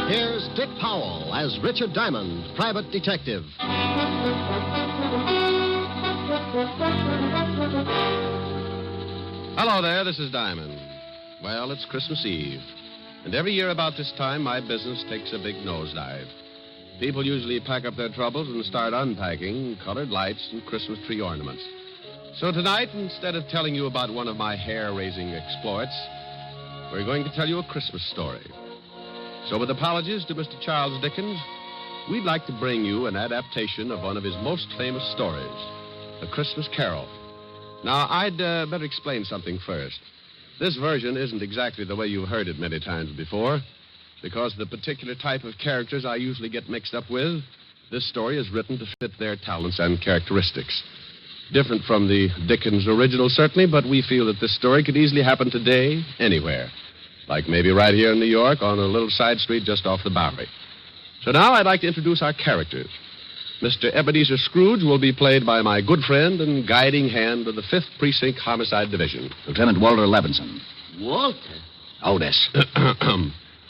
Here's Dick Powell as Richard Diamond, private detective. Hello there, this is Diamond. Well, it's Christmas Eve. And every year about this time, my business takes a big nosedive. People usually pack up their troubles and start unpacking colored lights and Christmas tree ornaments. So tonight, instead of telling you about one of my hair-raising exploits, we're going to tell you a Christmas story. So with apologies to Mr. Charles Dickens, we'd like to bring you an adaptation of one of his most famous stories, A Christmas Carol. Now, I'd better explain something first. This version isn't exactly the way you've heard it many times before. Because of the particular type of characters I usually get mixed up with, this story is written to fit their talents and characteristics. Different from the Dickens original, certainly, but we feel that this story could easily happen today, anywhere. Like maybe right here in New York on a little side street just off the Bowery. So now I'd like to introduce our characters. Mr. Ebenezer Scrooge will be played by my good friend and guiding hand of the 5th Precinct Homicide Division, Lieutenant Walter Levinson. Walter? Otis.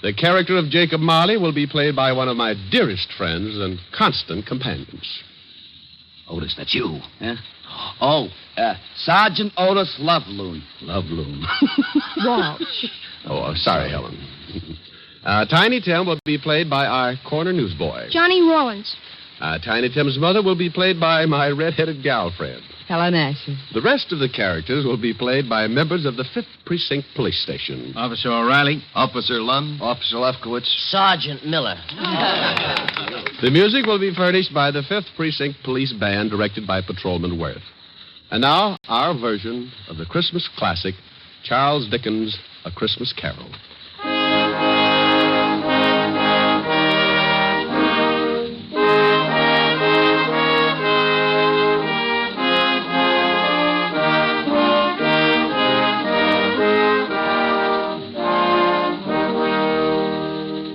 The character of Jacob Marley will be played by one of my dearest friends and constant companions. Otis, that's you. Huh? Oh, Sergeant Otis Loveloon. Loveloon. Walsh. Oh, sorry, Helen. Tiny Tim will be played by our corner newsboy. Johnny Rawlins. Tiny Tim's mother will be played by my red-headed gal friend. Helen Asher. The rest of the characters will be played by members of the 5th Precinct Police Station. Officer O'Reilly. Officer Lund. Officer Lefkowitz. Sergeant Miller. The music will be furnished by the 5th Precinct Police Band, directed by Patrolman Worth. And now, our version of the Christmas classic, Charles Dickens' A Christmas Carol.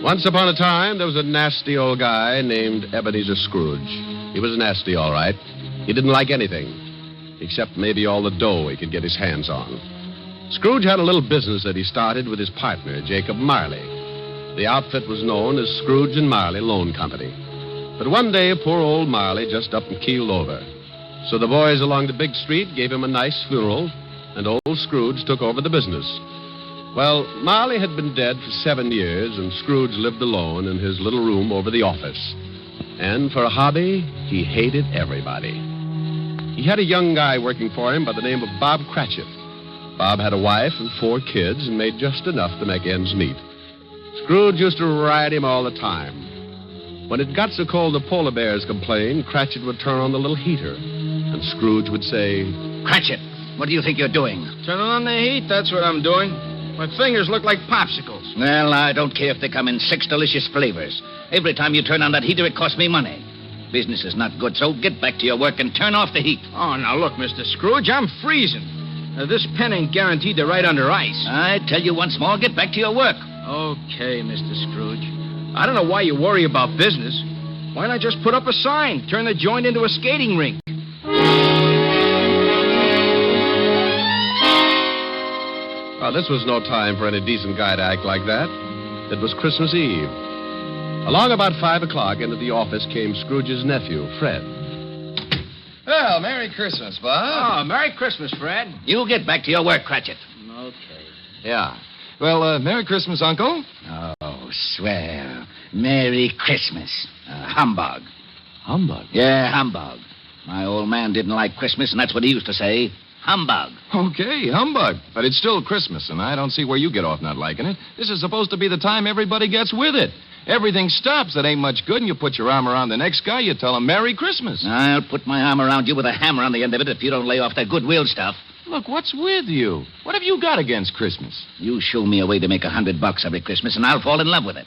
Once upon a time, there was a nasty old guy named Ebenezer Scrooge. He was nasty, all right. He didn't like anything, except maybe all the dough he could get his hands on. Scrooge had a little business that he started with his partner, Jacob Marley. The outfit was known as Scrooge and Marley Loan Company. But one day, poor old Marley just up and keeled over. So the boys along the big street gave him a nice funeral, and old Scrooge took over the business. Well, Marley had been dead for 7 years, and Scrooge lived alone in his little room over the office. And for a hobby, he hated everybody. He had a young guy working for him by the name of Bob Cratchit. Bob had a wife and 4 kids and made just enough to make ends meet. Scrooge used to ride him all the time. When it got so cold the polar bears complained, Cratchit would turn on the little heater, and Scrooge would say, Cratchit, what do you think you're doing? Turning on the heat, that's what I'm doing. My fingers look like popsicles. Well, I don't care if they come in 6 delicious flavors. Every time you turn on that heater, it costs me money. Business is not good, so get back to your work and turn off the heat. Oh, now look, Mr. Scrooge, I'm freezing. This pen ain't guaranteed to ride under ice. I tell you once more, get back to your work. Okay, Mr. Scrooge. I don't know why you worry about business. Why not just put up a sign? Turn the joint into a skating rink. Well, this was no time for any decent guy to act like that. It was Christmas Eve. Along about 5 o'clock, into the office came Scrooge's nephew, Fred. Well, Merry Christmas, Bob. Oh, Merry Christmas, Fred. You get back to your work, Cratchit. Okay. Yeah. Well, Merry Christmas, Uncle. Oh, swell. Merry Christmas. Humbug. Humbug? Yeah, humbug. My old man didn't like Christmas, and that's what he used to say. Humbug. Okay, humbug. But it's still Christmas, and I don't see where you get off not liking it. This is supposed to be the time everybody gets with it. Everything stops that ain't much good, and you put your arm around the next guy, you tell him Merry Christmas. I'll put my arm around you with a hammer on the end of it if you don't lay off that goodwill stuff. Look, what's with you? What have you got against Christmas? You show me a way to make $100 every Christmas, and I'll fall in love with it.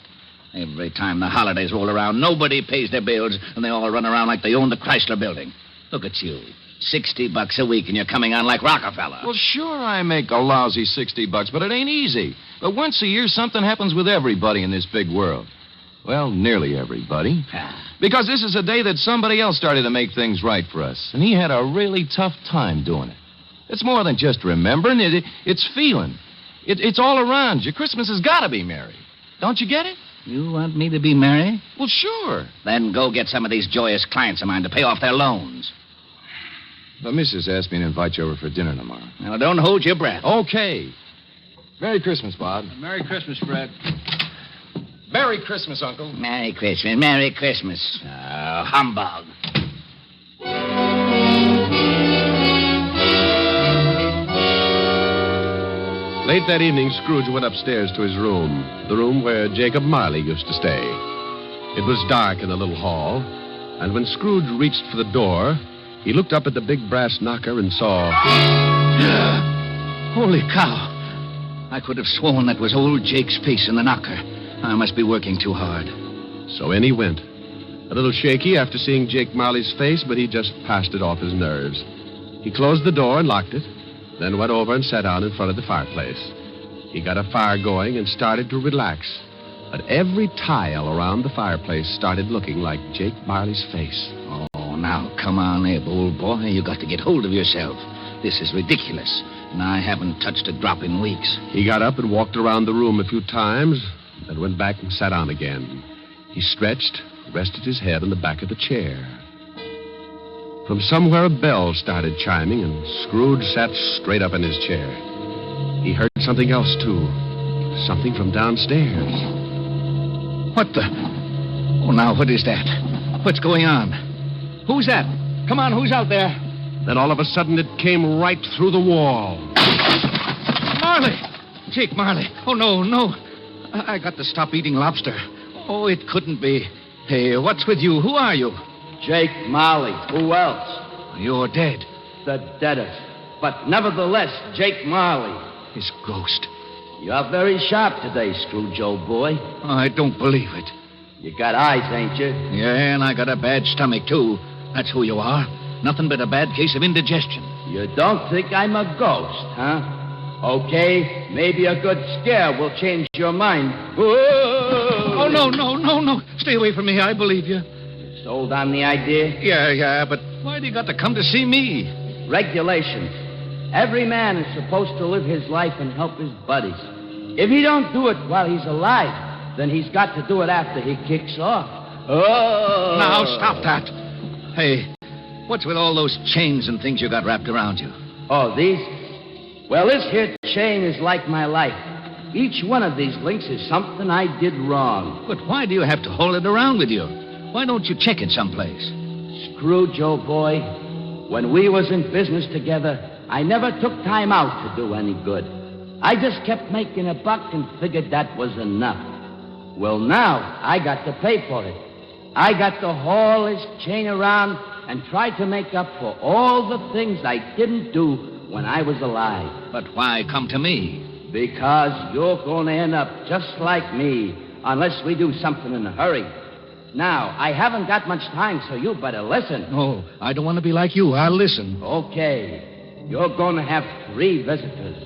Every time the holidays roll around, nobody pays their bills, and they all run around like they own the Chrysler Building. Look at you, $60 a week, and you're coming on like Rockefeller. Well, sure, I make a lousy $60, but it ain't easy. But once a year, something happens with everybody in this big world. Well, nearly everybody. Because this is a day that somebody else started to make things right for us, and he had a really tough time doing it. It's more than just remembering. It's feeling. It's all around you. Christmas has got to be merry. Don't you get it? You want me to be merry? Well, sure. Then go get some of these joyous clients of mine to pay off their loans. The missus asked me to invite you over for dinner tomorrow. Now, don't hold your breath. Okay. Merry Christmas, Bob. Merry Christmas, Fred. Merry Christmas, Uncle. Merry Christmas. Merry Christmas. Humbug. Late that evening, Scrooge went upstairs to his room, the room where Jacob Marley used to stay. It was dark in the little hall, and when Scrooge reached for the door, he looked up at the big brass knocker and saw... Holy cow. I could have sworn that was old Jake's face in the knocker. I must be working too hard. So in he went. A little shaky after seeing Jake Marley's face, but he just passed it off his nerves. He closed the door and locked it, then went over and sat down in front of the fireplace. He got a fire going and started to relax. But every tile around the fireplace started looking like Jake Marley's face. Oh, now, come on, Abe, old boy. You got to get hold of yourself. This is ridiculous, and I haven't touched a drop in weeks. He got up and walked around the room a few times, then went back and sat down again. He stretched, rested his head on the back of the chair. From somewhere, a bell started chiming, and Scrooge sat straight up in his chair. He heard something else, too. Something from downstairs. What the... Oh, now, what is that? What's going on? Who's that? Come on, who's out there? Then all of a sudden, it came right through the wall. Marley! Jake Marley. Oh, no. I got to stop eating lobster. Oh, it couldn't be. Hey, what's with you? Who are you? Jake Marley. Who else? You're dead. The deadest. But nevertheless, Jake Marley. His ghost. You're very sharp today, Scrooge, old boy. I don't believe it. You got eyes, ain't you? Yeah, and I got a bad stomach, too. That's who you are. Nothing but a bad case of indigestion. You don't think I'm a ghost, huh? Okay, maybe a good scare will change your mind. Whoa! Oh, no. Stay away from me. I believe you. Sold on the idea? Yeah, but why do you got to come to see me? Regulations. Every man is supposed to live his life and help his buddies. If he don't do it while he's alive, then he's got to do it after he kicks off. Oh! Now, stop that. Hey, what's with all those chains and things you got wrapped around you? Oh, these? Well, this here chain is like my life. Each one of these links is something I did wrong. But why do you have to hold it around with you? Why don't you check it someplace? Scrooge, old boy, when we was in business together, I never took time out to do any good. I just kept making a buck and figured that was enough. Well, now I got to pay for it. I got to haul this chain around and try to make up for all the things I didn't do when I was alive. But why come to me? Because you're going to end up just like me unless we do something in a hurry. Now, I haven't got much time, so you better listen. Oh, I don't want to be like you. I'll listen. Okay. You're going to have 3 visitors.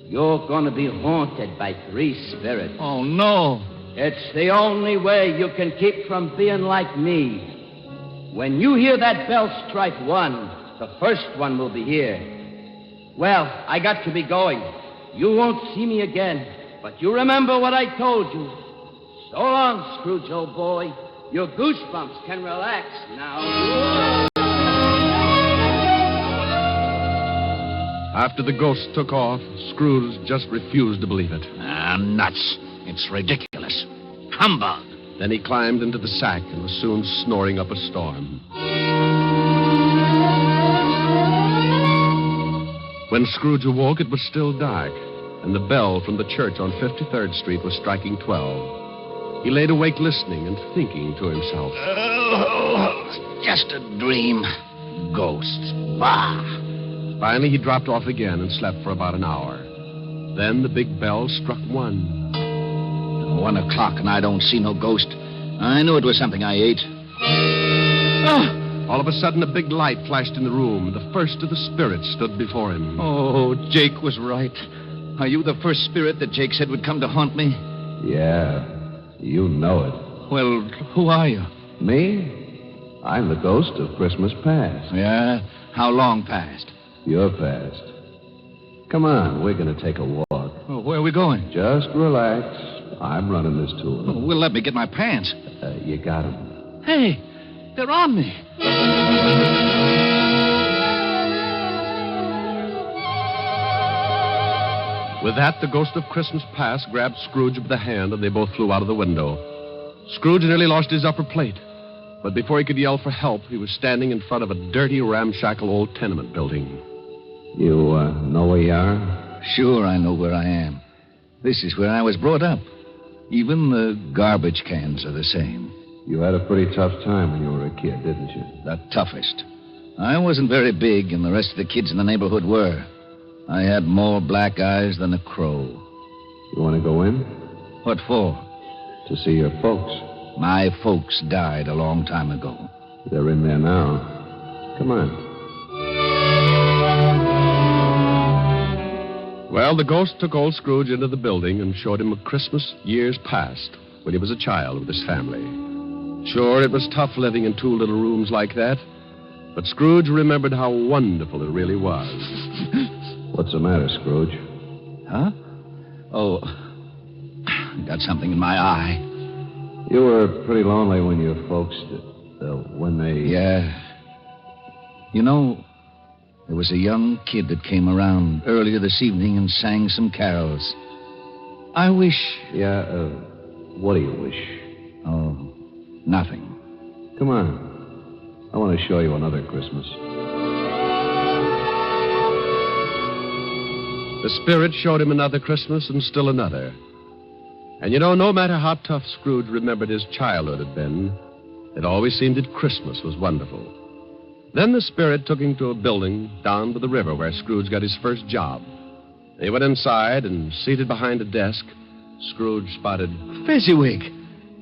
You're going to be haunted by 3 spirits. Oh, no. It's the only way you can keep from being like me. When you hear that bell strike 1, the first one will be here. Well, I got to be going. You won't see me again, but you remember what I told you. So long, Scrooge, old boy. Your goosebumps can relax now. After the ghost took off, Scrooge just refused to believe it. Nuts. It's ridiculous. Humbug. Then he climbed into the sack and was soon snoring up a storm. When Scrooge awoke, it was still dark, and the bell from the church on 53rd Street was striking 12. He laid awake listening and thinking to himself. Oh, just a dream. Ghosts. Bah. Finally, he dropped off again and slept for about an hour. Then the big bell struck 1. 1 o'clock and I don't see no ghost. I knew it was something I ate. All of a sudden, a big light flashed in the room. The first of the spirits stood before him. Oh, Jake was right. Are you the first spirit that Jake said would come to haunt me? Yeah, you know it. Well, who are you? Me? I'm the ghost of Christmas past. Yeah? How long past? Your past. Come on, we're going to take a walk. Oh, where are we going? Just relax. I'm running this tour. Oh, well, let me get my pants. You got 'em. Hey, they're on me. With that, the ghost of Christmas past grabbed Scrooge by the hand, and they both flew out of the window. Scrooge nearly lost his upper plate. But before he could yell for help, he was standing in front of a dirty, ramshackle old tenement building. You know where you are? Sure, I know where I am. This is where I was brought up. Even the garbage cans are the same. You had a pretty tough time when you were a kid, didn't you? The toughest. I wasn't very big, and the rest of the kids in the neighborhood were. I had more black eyes than a crow. You want to go in? What for? To see your folks. My folks died a long time ago. They're in there now. Come on. Well, the ghost took old Scrooge into the building and showed him a Christmas years past when he was a child with his family. Sure, it was tough living in two little rooms like that, but Scrooge remembered how wonderful it really was. What's the matter, Scrooge? Huh? Oh, got something in my eye. You were pretty lonely when your folks, when they... Yeah. You know, there was a young kid that came around earlier this evening and sang some carols. I wish... Yeah, what do you wish? Oh, nothing. Come on. I want to show you another Christmas. The spirit showed him another Christmas and still another. And you know, no matter how tough Scrooge remembered his childhood had been, it always seemed that Christmas was wonderful. Then the spirit took him to a building down by the river where Scrooge got his first job. They went inside, and seated behind a desk, Scrooge spotted... Fezziwig.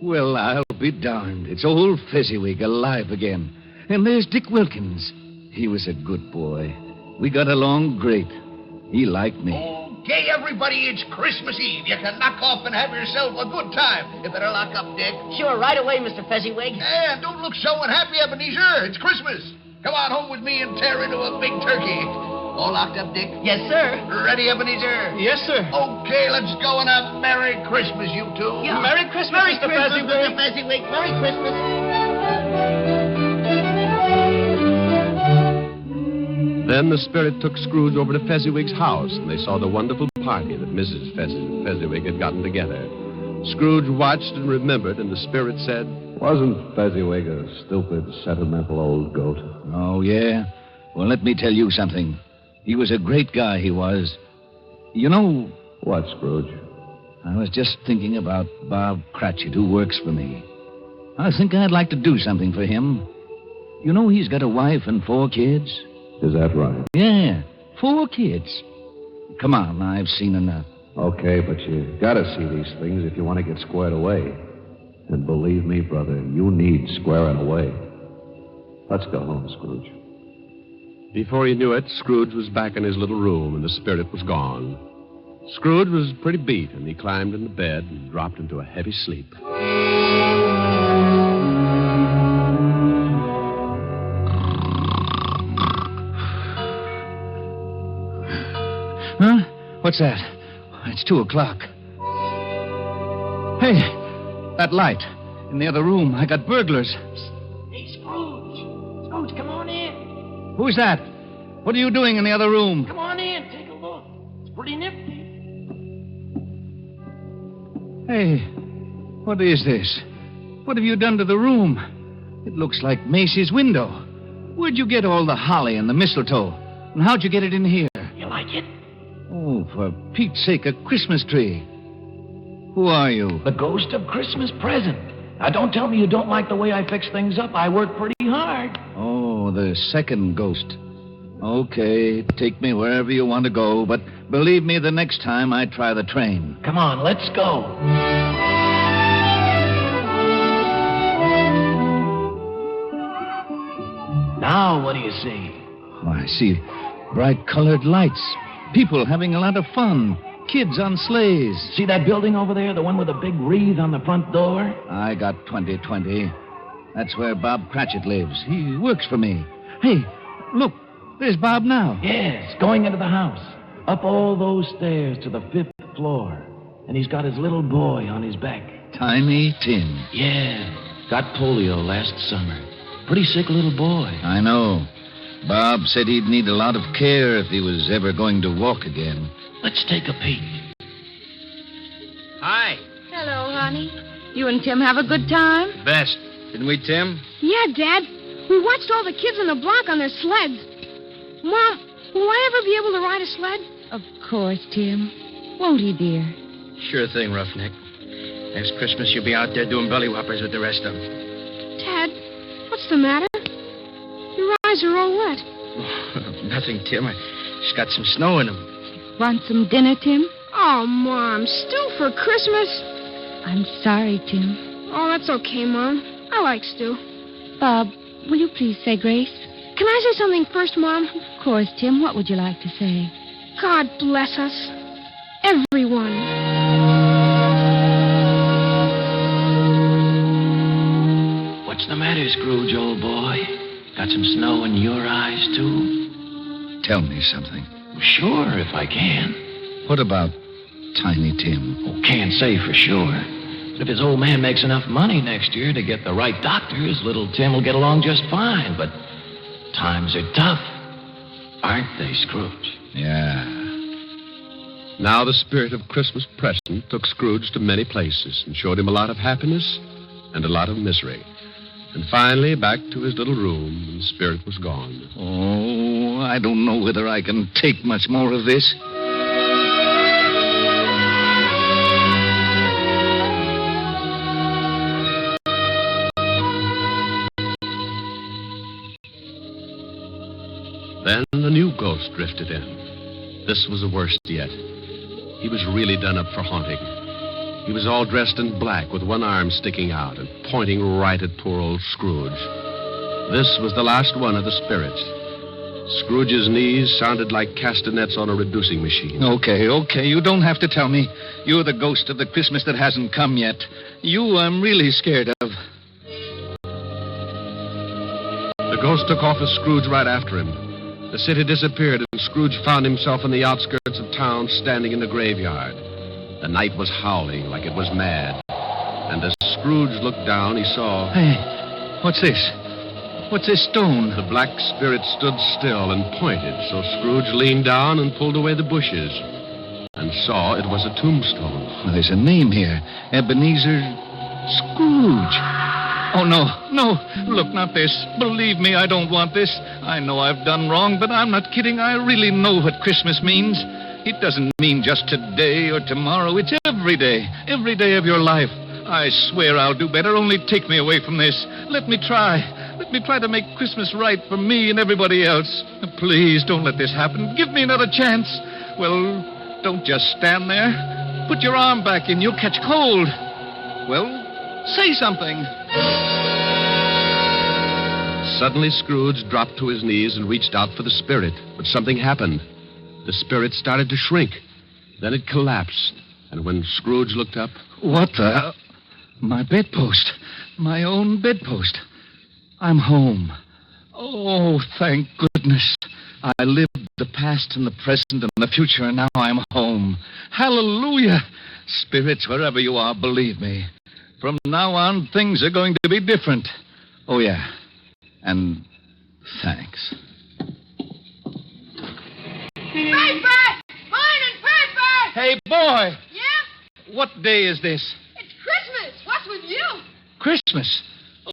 Well, I'll be darned. It's old Fezziwig alive again. And there's Dick Wilkins. He was a good boy. We got along great. He liked me. Okay, everybody, it's Christmas Eve. You can knock off and have yourself a good time. You better lock up, Dick. Sure, right away, Mr. Fezziwig. And don't look so unhappy, Ebenezer. It's Christmas. Come on home with me and tear into a big turkey. All locked up, Dick? Yes, sir. Ready, Ebenezer? Yes, sir. Okay, let's go and have Merry Christmas, you two. Yeah. Merry Christmas, Mr. Fezziwig. Mr. Fezziwig. Merry Christmas. Then the spirit took Scrooge over to Fezziwig's house, and they saw the wonderful party that Mrs. Fezziwig had gotten together. Scrooge watched and remembered, and the spirit said... Wasn't Fezziwig a stupid, sentimental old goat? Oh, yeah? Well, let me tell you something. He was a great guy, he was. You know... What, Scrooge? I was just thinking about Bob Cratchit, who works for me. I think I'd like to do something for him. You know he's got a wife and 4 kids? Is that right? Yeah, 4 kids. Come on, I've seen enough. Okay, but you gotta see these things if you want to get squared away. And believe me, brother, you need squaring away. Let's go home, Scrooge. Before he knew it, Scrooge was back in his little room, and the spirit was gone. Scrooge was pretty beat, and he climbed into bed and dropped into a heavy sleep. Huh? What's that? It's 2:00. Hey, that light in the other room. I got burglars. Hey, Scrooge. Scrooge, come on in. Who's that? What are you doing in the other room? Come on in. Take a look. It's pretty nifty. Hey, what is this? What have you done to the room? It looks like Macy's window. Where'd you get all the holly and the mistletoe? And how'd you get it in here? You like it? Oh, for Pete's sake, a Christmas tree. Who are you? The ghost of Christmas present. Now, don't tell me you don't like the way I fix things up. I work pretty hard. Oh, the second ghost. Okay, take me wherever you want to go, but believe me, the next time I try the train. Come on, let's go. Now, what do you see? Oh, I see bright colored lights. People having a lot of fun. Kids on sleighs. See that building over there? The one with the big wreath on the front door? I got 2020. That's where Bob Cratchit lives. He works for me. Hey, look. There's Bob now. Yes, going into the house. Up all those stairs to the 5th floor. And he's got his little boy on his back. Tiny Tim. Yeah, got polio last summer. Pretty sick little boy. I know. Bob said he'd need a lot of care if he was ever going to walk again. Let's take a peek. Hi. Hello, honey. You and Tim have a good time? Best. Didn't we, Tim? Yeah, Dad. We watched all the kids on the block on their sleds. Mom, will I ever be able to ride a sled? Of course, Tim. Won't he, dear? Sure thing, Roughneck. Next Christmas, you'll be out there doing belly whoppers with the rest of them. Dad, what's the matter? Your eyes are all wet. Nothing, Tim. I just got some snow in them. Want some dinner, Tim? Oh, Mom, stew for Christmas? I'm sorry, Tim. Oh, that's okay, Mom. I like stew. Bob, will you please say grace? Can I say something first, Mom? Of course, Tim. What would you like to say? God bless us. Everyone. What's the matter, Scrooge, old boy? Got some snow in your eyes, too? Tell me something. Sure, if I can. What about Tiny Tim? Oh, can't say for sure. But if his old man makes enough money next year to get the right doctors, little Tim will get along just fine. But times are tough, aren't they, Scrooge? Yeah. Now the spirit of Christmas present took Scrooge to many places and showed him a lot of happiness and a lot of misery. And finally, back to his little room, and the spirit was gone. Oh, I don't know whether I can take much more of this. Then a new ghost drifted in. This was the worst yet. He was really done up for haunting. He was all dressed in black with one arm sticking out and pointing right at poor old Scrooge. This was the last one of the spirits. Scrooge's knees sounded like castanets on a reducing machine. Okay. You don't have to tell me. You're the ghost of the Christmas that hasn't come yet. You I'm really scared of. The ghost took off with Scrooge right after him. The city disappeared, and Scrooge found himself in the outskirts of town, standing in the graveyard. The night was howling like it was mad. And as Scrooge looked down, he saw... Hey, what's this? What's this stone? The black spirit stood still and pointed, so Scrooge leaned down and pulled away the bushes and saw it was a tombstone. Well, there's a name here. Ebenezer Scrooge. Oh, no. Look, not this. Believe me, I don't want this. I know I've done wrong, but I'm not kidding. I really know what Christmas means. It doesn't mean just today or tomorrow. It's every day of your life. I swear I'll do better. Only take me away from this. Let me try. Let me try to make Christmas right for me and everybody else. Please, don't let this happen. Give me another chance. Well, don't just stand there. Put your arm back in. You'll catch cold. Well, say something. Suddenly, Scrooge dropped to his knees and reached out for the spirit. But something happened. The spirit started to shrink. Then it collapsed. And when Scrooge looked up... What the... My bedpost. My own bedpost. I'm home. Oh, thank goodness. I lived the past and the present and the future, and now I'm home. Hallelujah. Spirits, wherever you are, believe me. From now on, things are going to be different. Oh, yeah. And thanks. Paper! Morning, paper! Hey, boy! Yeah? What day is this? It's Christmas. What's with you? Christmas.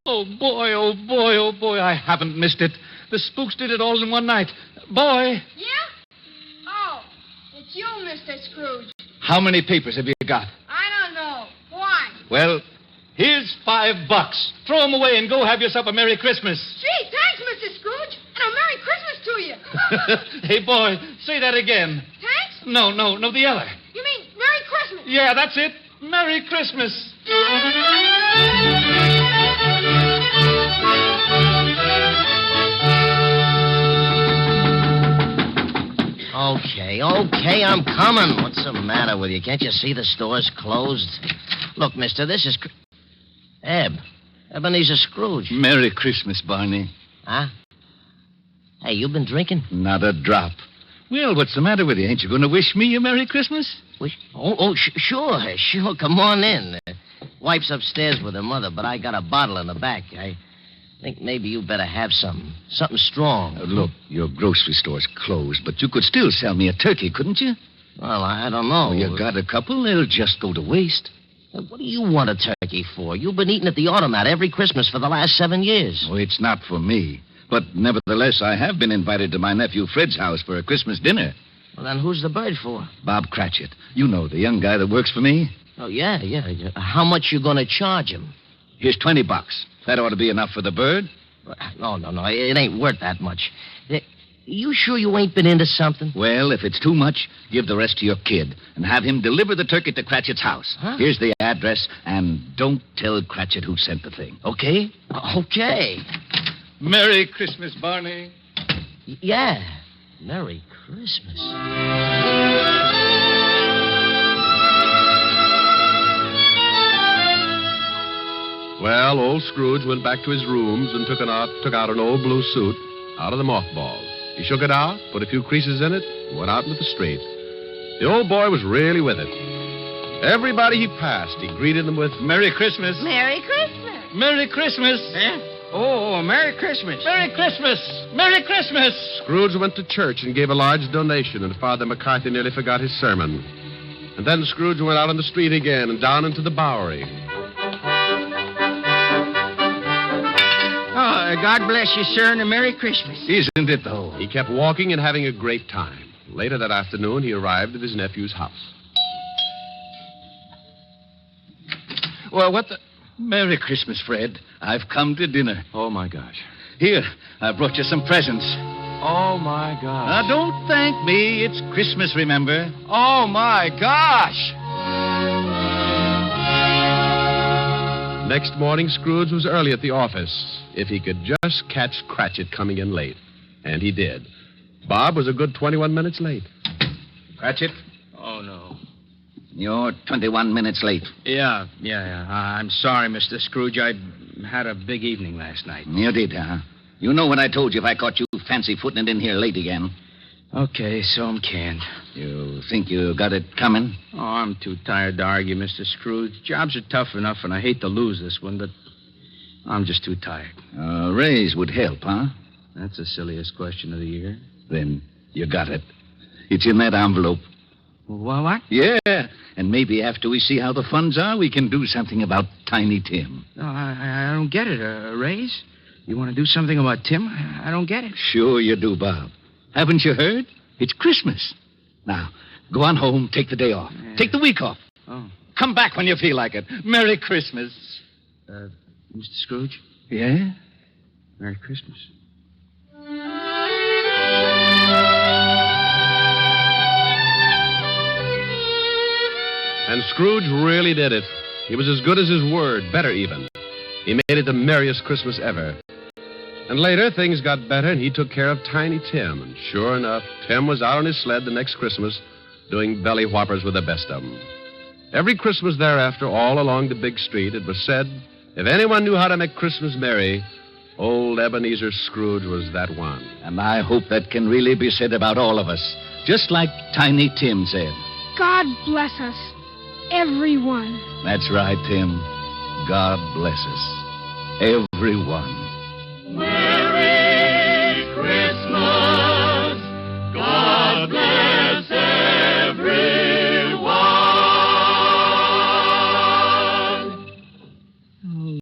Oh, boy, I haven't missed it. The spooks did it all in one night. Boy! Yeah? Oh, it's you, Mr. Scrooge. How many papers have you got? I don't know. Why? Well, here's $5. Throw them away and go have yourself a Merry Christmas. Gee, thanks, Mr. Scrooge. And a Merry Christmas to you. Hey, boy, say that again. Thanks? No, the other. You mean Merry Christmas? Yeah, that's it. Merry Christmas. Okay, I'm coming. What's the matter with you? Can't you see the store's closed? Look, mister, this is... Ebenezer Scrooge. Merry Christmas, Barney. Huh? Hey, you been drinking? Not a drop. Well, what's the matter with you? Ain't you going to wish me a Merry Christmas? Sure. Come on in. Wife's upstairs with her mother, but I got a bottle in the back. I think maybe you better have something strong. Look, your grocery store's closed, but you could still sell me a turkey, couldn't you? Well, I don't know. You got a couple, they'll just go to waste. What do you want a turkey for? You've been eating at the automat every Christmas for the last 7 years. Oh, it's not for me. But nevertheless, I have been invited to my nephew Fred's house for a Christmas dinner. Well, then who's the bird for? Bob Cratchit. You know, the young guy that works for me. Oh, yeah. How much you going to charge him? Here's $20. That ought to be enough for the bird. No. It ain't worth that much. You sure you ain't been into something? Well, if it's too much, give the rest to your kid and have him deliver the turkey to Cratchit's house. Huh? Here's the address, and don't tell Cratchit who sent the thing, okay? Okay. Merry Christmas, Barney. Yeah. Merry Christmas. Well, old Scrooge went back to his rooms and took out an old blue suit out of the mothballs. He shook it out, put a few creases in it, and went out into the street. The old boy was really with it. Everybody he passed, he greeted them with, Merry Christmas. Merry Christmas. Merry Christmas. Oh, Merry Christmas. Merry Christmas. Merry Christmas. Scrooge went to church and gave a large donation, and Father McCarthy nearly forgot his sermon. And then Scrooge went out on the street again and down into the Bowery. Oh, God bless you, sir, and a Merry Christmas. Isn't it, though? He kept walking and having a great time. Later that afternoon, he arrived at his nephew's house. Well, what the... Merry Christmas, Fred. I've come to dinner. Oh, my gosh. Here, I brought you some presents. Oh, my gosh. Now, don't thank me. It's Christmas, remember? Oh, my gosh. Next morning, Scrooge was early at the office. If he could just catch Cratchit coming in late. And he did. Bob was a good 21 minutes late. Cratchit? Oh, no. You're 21 minutes late. Yeah. I'm sorry, Mr. Scrooge. I had a big evening last night. You did, huh? You know what I told you if I caught you fancy-footing it in here late again. Okay, so I'm canned. You think you got it coming? Oh, I'm too tired to argue, Mr. Scrooge. Jobs are tough enough, and I hate to lose this one, but I'm just too tired. A raise would help, huh? That's the silliest question of the year. Then you got it. It's in that envelope. Well, what? Yeah, and maybe after we see how the funds are, we can do something about Tiny Tim. No, I don't get it. A raise? You want to do something about Tim? I don't get it. Sure you do, Bob. Haven't you heard? It's Christmas. Now, go on home, take the day off. Yeah. Take the week off. Oh. Come back when you feel like it. Merry Christmas. Mr. Scrooge? Yeah? Merry Christmas. And Scrooge really did it. He was as good as his word, better even. He made it the merriest Christmas ever. And later, things got better, and he took care of Tiny Tim. And sure enough, Tim was out on his sled the next Christmas doing belly whoppers with the best of them. Every Christmas thereafter, all along the big street, it was said, if anyone knew how to make Christmas merry, old Ebenezer Scrooge was that one. And I hope that can really be said about all of us, just like Tiny Tim said. God bless us, everyone. That's right, Tim. God bless us, everyone.